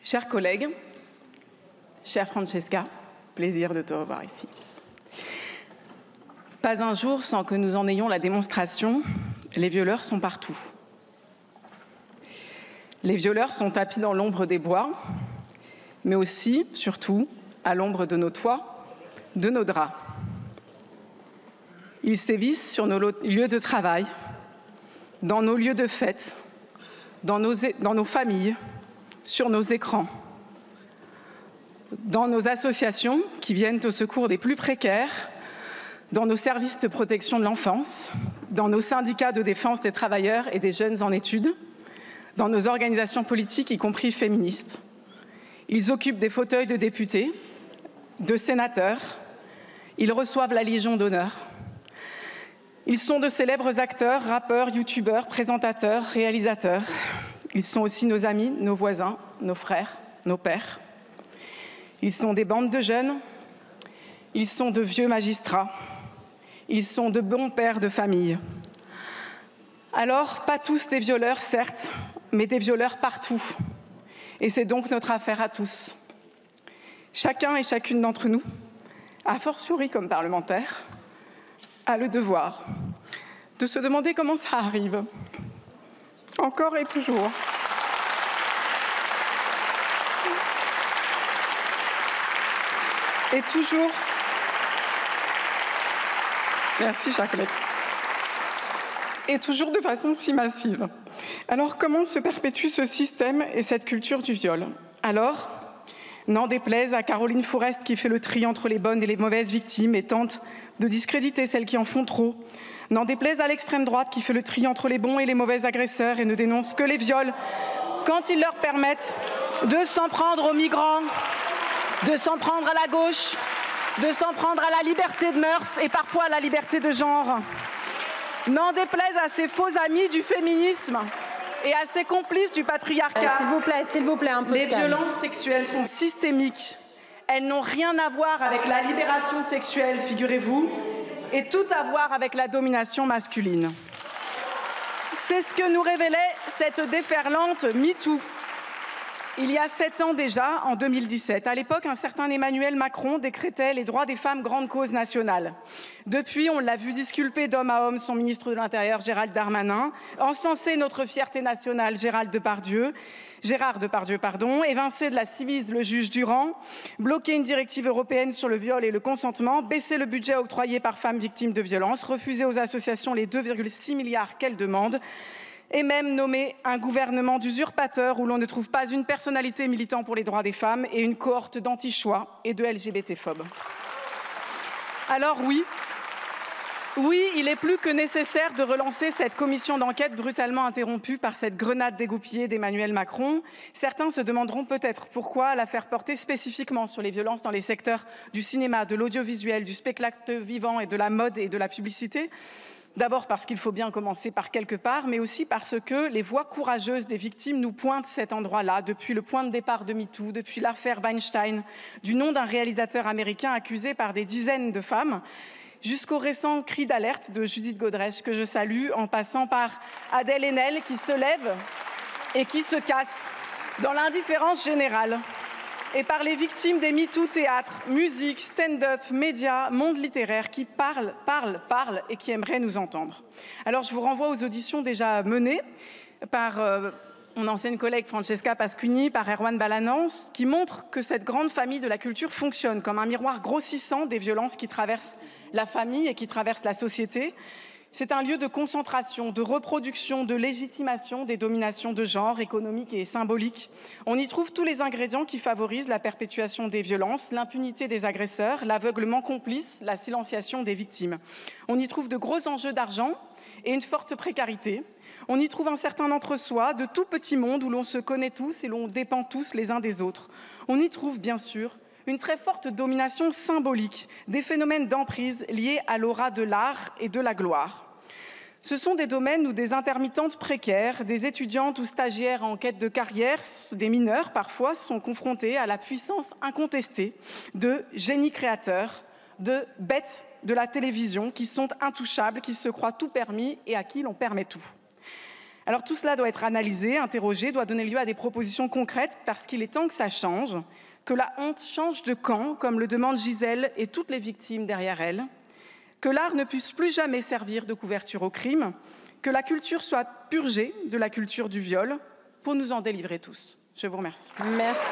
Chers collègues, chère Francesca, plaisir de te revoir ici. Pas un jour sans que nous en ayons la démonstration, les violeurs sont partout. Les violeurs sont tapis dans l'ombre des bois, mais aussi, surtout, à l'ombre de nos toits, de nos draps. Ils sévissent sur nos lieux de travail, dans nos lieux de fête, dans nos familles, sur nos écrans, dans nos associations qui viennent au secours des plus précaires, dans nos services de protection de l'enfance, dans nos syndicats de défense des travailleurs et des jeunes en études, dans nos organisations politiques, y compris féministes. Ils occupent des fauteuils de députés, de sénateurs, ils reçoivent la Légion d'honneur. Ils sont de célèbres acteurs, rappeurs, youtubeurs, présentateurs, réalisateurs. Ils sont aussi nos amis, nos voisins, nos frères, nos pères. Ils sont des bandes de jeunes, ils sont de vieux magistrats, ils sont de bons pères de famille. Alors, pas tous des violeurs, certes, mais des violeurs partout. Et c'est donc notre affaire à tous. Chacun et chacune d'entre nous, a fortiori comme parlementaire, a le devoir de se demander comment ça arrive, encore et toujours. Et toujours. Merci, chers collègues. Et toujours de façon si massive. Alors, comment se perpétue ce système et cette culture du viol? Alors, n'en déplaise à Caroline Fourest qui fait le tri entre les bonnes et les mauvaises victimes et tente de discréditer celles qui en font trop. N'en déplaise à l'extrême droite qui fait le tri entre les bons et les mauvais agresseurs et ne dénonce que les viols quand ils leur permettent de s'en prendre aux migrants, de s'en prendre à la gauche, de s'en prendre à la liberté de mœurs et parfois à la liberté de genre. N'en déplaise à ces faux amis du féminisme et à ces complices du patriarcat. S'il vous plaît, un peu de calme. Les violences sexuelles sont systémiques. Elles n'ont rien à voir avec la libération sexuelle, figurez-vous, et tout à voir avec la domination masculine. C'est ce que nous révélait cette déferlante MeToo. Il y a 7 ans déjà, en 2017, à l'époque, un certain Emmanuel Macron décrétait les droits des femmes grande cause nationale. Depuis, on l'a vu disculper d'homme à homme son ministre de l'Intérieur, Gérald Darmanin, encenser notre fierté nationale, Gérard Depardieu, évincer de la Ciivise le juge Durand, bloquer une directive européenne sur le viol et le consentement, baisser le budget octroyé par femmes victimes de violences, refuser aux associations les 2,6 milliards qu'elles demandent, et même nommer un gouvernement d'usurpateurs où l'on ne trouve pas une personnalité militant pour les droits des femmes et une cohorte d'anti-choix et de LGBT-phobes. Alors oui, il est plus que nécessaire de relancer cette commission d'enquête brutalement interrompue par cette grenade dégoupillée d'Emmanuel Macron. Certains se demanderont peut-être pourquoi la faire porter spécifiquement sur les violences dans les secteurs du cinéma, de l'audiovisuel, du spectacle vivant et de la mode et de la publicité. D'abord parce qu'il faut bien commencer par quelque part, mais aussi parce que les voix courageuses des victimes nous pointent cet endroit-là, depuis le point de départ de MeToo, depuis l'affaire Weinstein, du nom d'un réalisateur américain accusé par des dizaines de femmes, jusqu'au récent cri d'alerte de Judith Godrèche, que je salue, en passant par Adèle Haenel, qui se lève et qui se casse dans l'indifférence générale, et par les victimes des MeToo théâtre, musique, stand-up, médias, monde littéraire qui parlent et qui aimeraient nous entendre. Alors je vous renvoie aux auditions déjà menées par mon ancienne collègue Francesca Pasquini, par Erwan Balanant, qui montrent que cette grande famille de la culture fonctionne comme un miroir grossissant des violences qui traversent la famille et qui traversent la société. C'est un lieu de concentration, de reproduction, de légitimation des dominations de genre, économiques et symboliques. On y trouve tous les ingrédients qui favorisent la perpétuation des violences, l'impunité des agresseurs, l'aveuglement complice, la silenciation des victimes. On y trouve de gros enjeux d'argent et une forte précarité. On y trouve un certain entre-soi, de tout petits mondes où l'on se connaît tous et l'on dépend tous les uns des autres. On y trouve, bien sûr, une très forte domination symbolique, des phénomènes d'emprise liés à l'aura de l'art et de la gloire. Ce sont des domaines où des intermittentes précaires, des étudiantes ou stagiaires en quête de carrière, des mineurs parfois, sont confrontés à la puissance incontestée de génies créateurs, de bêtes de la télévision qui sont intouchables, qui se croient tout permis et à qui l'on permet tout. Alors tout cela doit être analysé, interrogé, doit donner lieu à des propositions concrètes parce qu'il est temps que ça change, que la honte change de camp, comme le demandent Gisèle et toutes les victimes derrière elle, que l'art ne puisse plus jamais servir de couverture au crime, que la culture soit purgée de la culture du viol pour nous en délivrer tous. Je vous remercie. Merci.